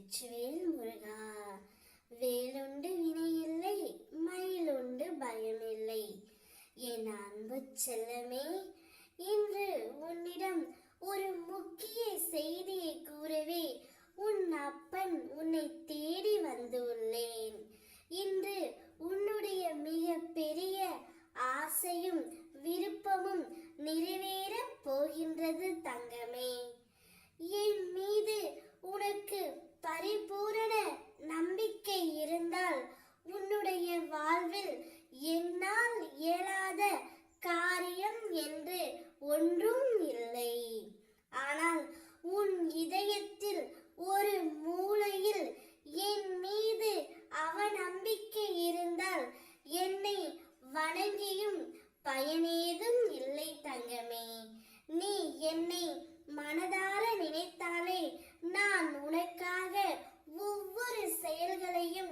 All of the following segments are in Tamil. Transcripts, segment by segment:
வெற்றிவேல் முருகா. வேலுண்டு வினையில்லை, மயிலுண்டு பயமில்லை. என் அன்பு செல்லமே, இன்று உன்னிடம் ஒரு முக்கிய செய்தியை கூறவே உன் அப்பன் உன்னை தேடி வந்துள்ளேன். இன்று உன்னுடைய மிக பெரிய ஆசையும் விருப்பமும் நிறைவேறப் போகின்றது தங்கமே. என் மீது உனக்கு பரிபூரண நம்பிக்கை இருந்தால் உன்னுடைய வாழ்வில் என்னால் இயலாத காரியம் என்று ஒன்றும் இல்லை. ஆனால் உன் இதயத்தில் ஒரு மூலையில் என் மீது அவநம்பிக்கை இருந்தால் என்னை வணங்கியும் பயனேதும் இல்லை தங்கமே. நீ என்னை மனதார நினைத்தாலே நான் உனக்காக ஒவ்வொரு செயல்களையும்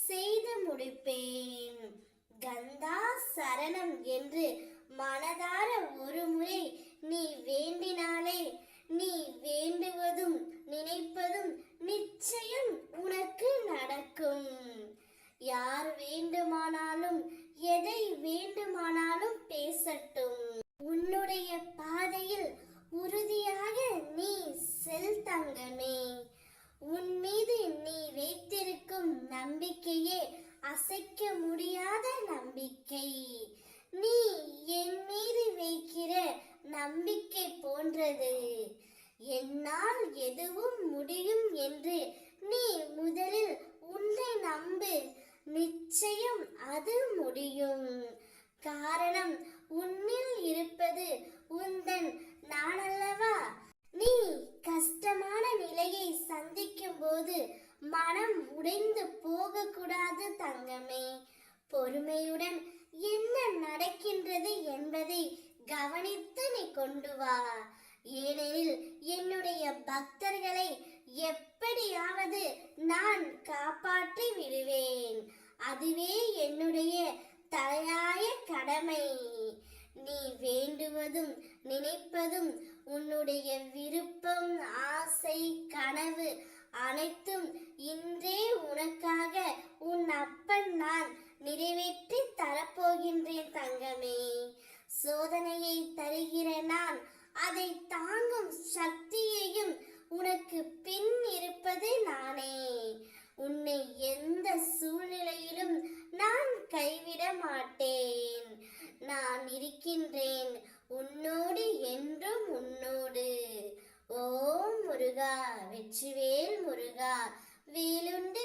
செய்து முடிப்பேன். கந்தா சரணம் என்று மனதார ஒரு முறை நீ வேண்டினாலே நீ வேண்டுவதும் நினைப்பதும் நிச்சயம் உனக்கு நடக்கும். யார் வேண்டுமானாலும் எதை வேண்டுமானாலும் பேசட்டும். உன்னுடைய பாதையில் உறுதியாக நீ செல் தங்கமே. உன் மீது நீ வைத்திருக்கும் நம்பிக்கையே அசைக்க முடியாத நம்பிக்கை. நீ என் மீது வைக்கிற நம்பிக்கை போன்றது. என்னால் எதுவும் முடியும் என்று நீ முதலில் உன்னை நம்பு. நிச்சயம் அது முடியும். காரணம் உன்னில் இருப்பது உந்தன் நானல்லவா. நீ கஷ்டமான நிலையை சந்திக்கும் போது மனம் உடைந்து போகக்கூடாது தங்கமே. பொறுமையுடன் என்ன நடக்கின்றது என்பதை கவனித்து நீ கொண்டு வா. ஏனெனில் என்னுடைய பக்தர்களை எப்படியாவது நான் காப்பாற்றி விடுவேன். அதுவே என்னுடைய தலையாய கடமை. நீ வேண்டுவதும் நினைப்பதும் உன்னுடைய விருப்பம், ஆசை, கனவு அனைத்தும் இன்றே உனக்காக உன் அப்பன் நான் நிறைவேற்றி தரப்போகின்றேன் தங்கமே. சோதனையை தருகிற நான் அதை தாங்கும் சக்தியையும் உனக்கு பின் இருப்பது நானே. உன்னை எந்த சூழ்நிலையிலும் நான் கைவிட மாட்டேன். நான் இருக்கின்றேன் உன்னோடு, என்றும் உன்னோடு. ஓம் முருகா. வெற்றிவேல் முருகா. வேலுண்டு